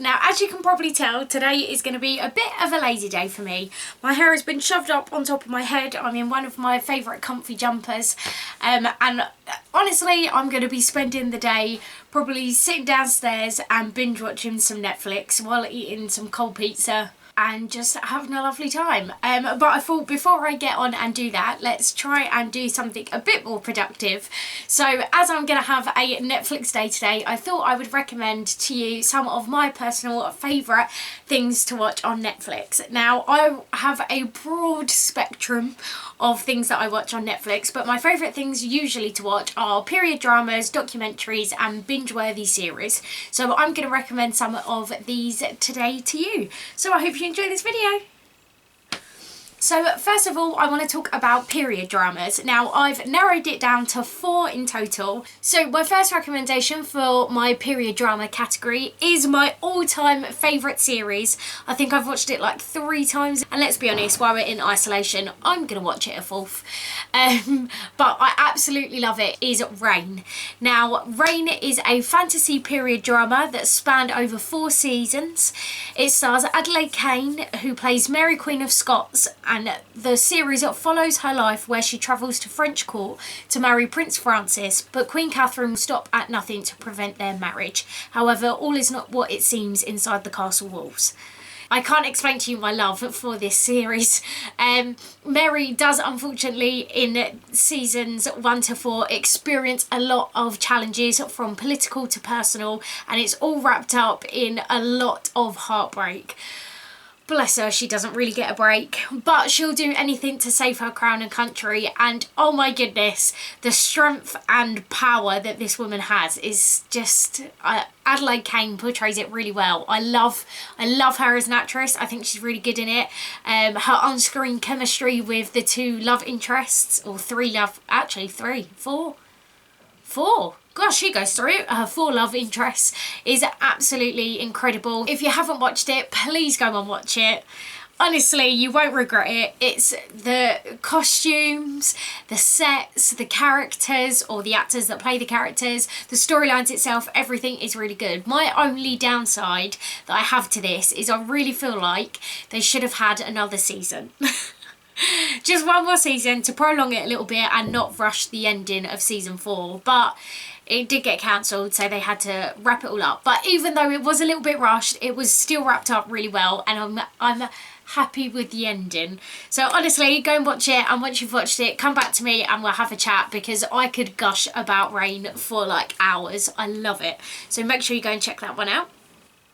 Now, as you can probably tell, today is going to be a bit of a lazy day for me. My hair has been shoved up on top of my head. I'm in one of my favourite comfy jumpers. And honestly, I'm going to be spending the day probably sitting downstairs and binge watching some Netflix while eating some cold pizza and just having a lovely time. But I thought before I get on and do that, let's try and do something a bit more productive. So as I'm going to have a Netflix day today, I thought I would recommend to you some of my personal favourite things to watch on Netflix. Now, I have a broad spectrum of things that I watch on Netflix, but my favourite things usually to watch are period dramas, documentaries and binge-worthy series. So I'm going to recommend some of these today to you. So I hope you enjoy this video. So first of all, I want to talk about period dramas. Now, I've narrowed it down to 4 in total. So my first recommendation for my period drama category is my all-time favourite series. I think I've watched it like 3 times. And let's be honest, while we're in isolation, I'm going to watch it a 4th. But I absolutely love it, is Reign. Now, Reign is a fantasy period drama that spanned over 4 seasons. It stars Adelaide Kane, who plays Mary Queen of Scots, and the series follows her life where she travels to French court to marry Prince Francis, but Queen Catherine will stop at nothing to prevent their marriage. However, all is not what it seems inside the castle walls. I can't explain to you my love for this series. Mary does, unfortunately, in seasons 1 to 4, experience a lot of challenges from political to personal, and it's all wrapped up in a lot of heartbreak. Bless her, she doesn't really get a break, but she'll do anything to save her crown and country, and oh my goodness, the strength and power that this woman has is just... Adelaide Kane portrays it really well. I love her as an actress. I think she's really good in it. Her on-screen chemistry with the 2 love interests, or 3 love... actually 3, 4? 4. Gosh, she goes through. Her 4 love interests is absolutely incredible. If you haven't watched it, please go and watch it. Honestly, you won't regret it. It's the costumes, the sets, the characters, or the actors that play the characters, the storylines itself, everything is really good. My only downside that I have to this is I really feel like they should have had another season. Just one more season to prolong it a little bit and not rush the ending of season 4. But it did get cancelled, so they had to wrap it all up. But even though it was a little bit rushed, it was still wrapped up really well, and I'm happy with the ending. So honestly, go and watch it, and once you've watched it, come back to me and we'll have a chat, because I could gush about Reign for like hours. I love it. So make sure you go and check that one out.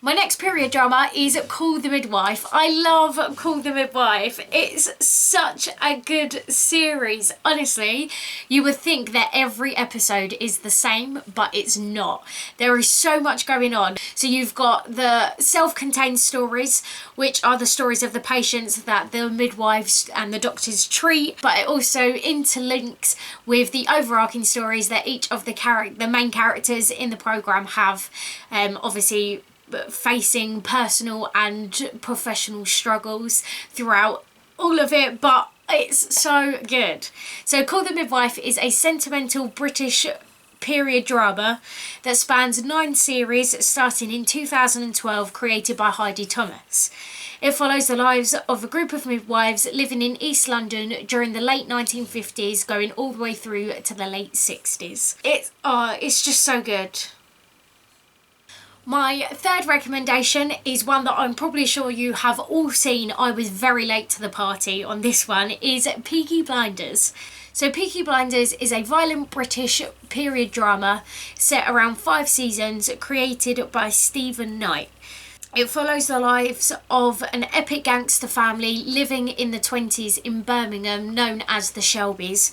My next period drama is Call the Midwife. I love Call the Midwife. It's such a good series. Honestly, you would think that every episode is the same, but it's not. There is so much going on. So you've got the self-contained stories, which are the stories of the patients that the midwives and the doctors treat, but it also interlinks with the overarching stories that each of the main characters in the programme have. Obviously, facing personal and professional struggles throughout all of it, but it's so good. So Call the Midwife is a sentimental British period drama that spans 9 series starting in 2012, created by Heidi Thomas. It follows the lives of a group of midwives living in East London during the late 1950s, going all the way through to the late 60s. It's just so good. My third recommendation is one that I'm probably sure you have all seen. I was very late to the party on this one, is Peaky Blinders. So Peaky Blinders is a violent British period drama set around 5 seasons, created by Stephen Knight. It follows the lives of an epic gangster family living in the 20s in Birmingham, known as the Shelbys,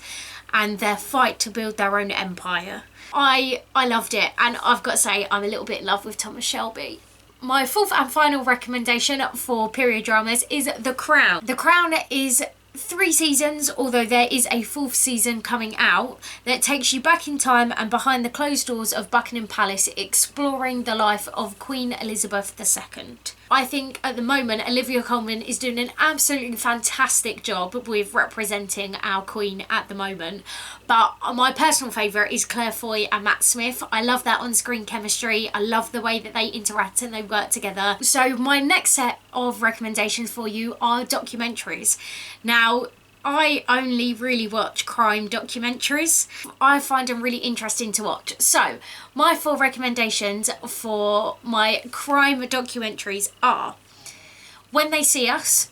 and their fight to build their own empire. I loved it, and I've got to say, I'm a little bit in love with Thomas Shelby. My 4th and final recommendation for period dramas is The Crown. The Crown is 3 seasons, although there is a 4th season coming out, that takes you back in time and behind the closed doors of Buckingham Palace, exploring the life of Queen Elizabeth II. I think at the moment Olivia Colman is doing an absolutely fantastic job with representing our queen at the moment. But my personal favourite is Claire Foy and Matt Smith. I love that on-screen chemistry. I love the way that they interact and they work together. So my next set of recommendations for you are documentaries. Now, I only really watch crime documentaries. I find them really interesting to watch. So, my 4 recommendations for my crime documentaries are When They See Us.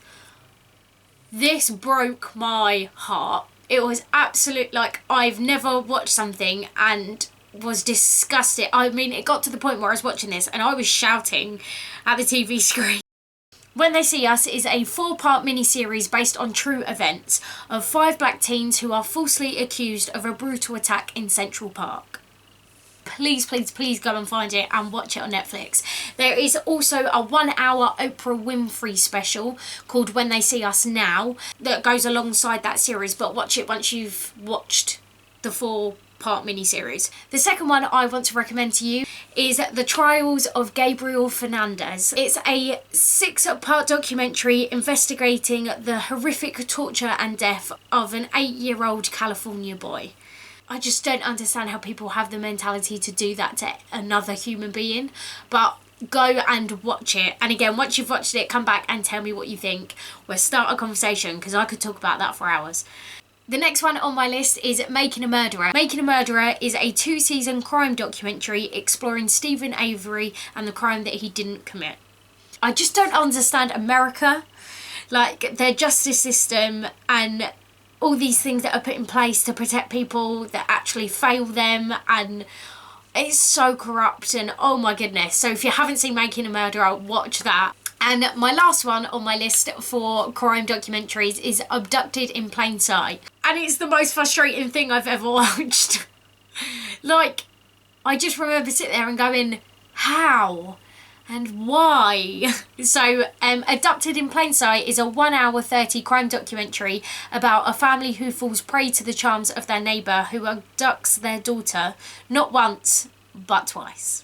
This broke my heart. It was absolute, like, I've never watched something and was disgusted. I mean, it got to the point where I was watching this and I was shouting at the TV screen. When They See Us is a 4-part miniseries based on true events of 5 black teens who are falsely accused of a brutal attack in Central Park. Please, please, please go and find it and watch it on Netflix. There is also a 1-hour Oprah Winfrey special called When They See Us Now that goes alongside that series, but watch it once you've watched the 4-part miniseries. The second one I want to recommend to you is The Trials of Gabriel Fernandez. It's a 6-part documentary investigating the horrific torture and death of an 8-year-old California boy. I just don't understand how people have the mentality to do that to another human being, but go and watch it. And again, once you've watched it, come back and tell me what you think. We'll start a conversation because I could talk about that for hours. The next one on my list is Making a Murderer. Making a Murderer is a 2-season crime documentary exploring Stephen Avery and the crime that he didn't commit. I just don't understand America, like their justice system and all these things that are put in place to protect people that actually fail them, and it's so corrupt and oh my goodness. So if you haven't seen Making a Murderer, watch that. And my last one on my list for crime documentaries is Abducted in Plain Sight. And it's the most frustrating thing I've ever watched. Like, I just remember sitting there and going, how? And why? So, Abducted in Plain Sight is a 1-hour 30 crime documentary about a family who falls prey to the charms of their neighbour who abducts their daughter, not once, but twice.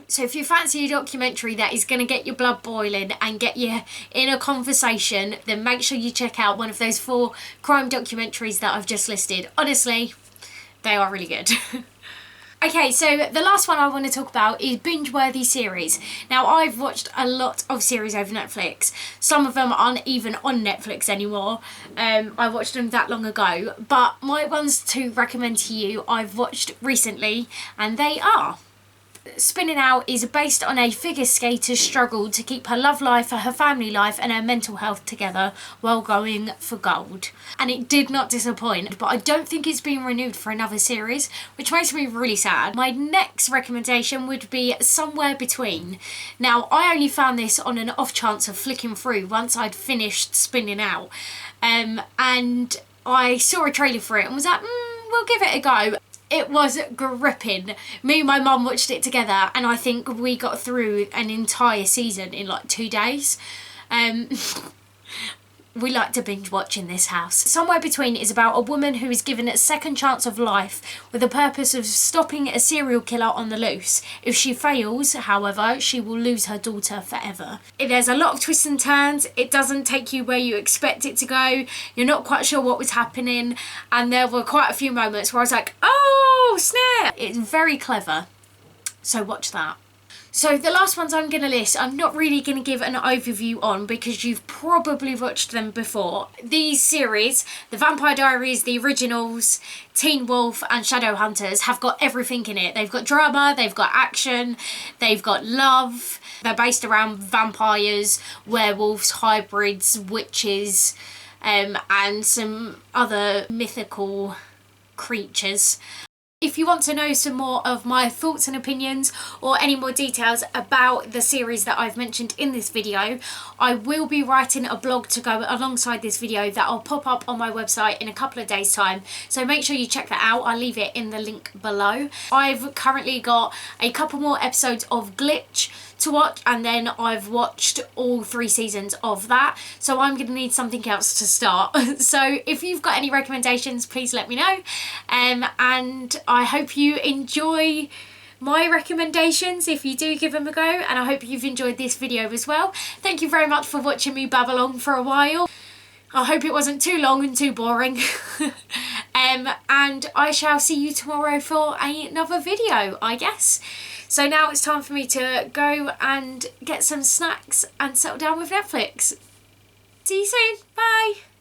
So if you fancy a documentary that is going to get your blood boiling and get you in a conversation, then make sure you check out one of those 4 crime documentaries that I've just listed. Honestly, they are really good. Okay, so the last one I want to talk about is binge-worthy series. Now, I've watched a lot of series over Netflix. Some of them aren't even on Netflix anymore. I watched them that long ago. But my ones to recommend to you I've watched recently, and they are Spinning Out is based on a figure skater's struggle to keep her love life, her family life and her mental health together while going for gold. And it did not disappoint, but I don't think it's been renewed for another series, which makes me really sad. My next recommendation would be Somewhere Between. Now, I only found this on an off chance of flicking through once I'd finished Spinning Out. And I saw a trailer for it and was like, we'll give it a go. It was gripping. Me and my mum watched it together and I think we got through an entire season in like 2 days. We like to binge watch in this house. Somewhere Between is about a woman who is given a second chance of life with the purpose of stopping a serial killer on the loose. If she fails, however, she will lose her daughter forever. There's a lot of twists and turns. It doesn't take you where you expect it to go. You're not quite sure what was happening. And there were quite a few moments where I was like, oh, snap! It's very clever. So watch that. So the last ones I'm going to list, I'm not really going to give an overview on because you've probably watched them before. These series, The Vampire Diaries, the originals, Teen Wolf and Shadowhunters have got everything in it. They've got drama, they've got action, they've got love. They're based around vampires, werewolves, hybrids, witches, and some other mythical creatures. If you want to know some more of my thoughts and opinions or any more details about the series that I've mentioned in this video, I will be writing a blog to go alongside this video that I'll pop up on my website in a couple of days' time. So make sure you check that out. I'll leave it in the link below. I've currently got a couple more episodes of Glitch to watch, and then I've watched all 3 seasons of that, so I'm gonna need something else to start. So if you've got any recommendations, please let me know, and I hope you enjoy my recommendations if you do give them a go, and I hope you've enjoyed this video as well. Thank you very much for watching me babble on for a while. I hope it wasn't too long and too boring. And I shall see you tomorrow for another video, I guess. So now it's time for me to go and get some snacks and settle down with Netflix. See you soon. Bye.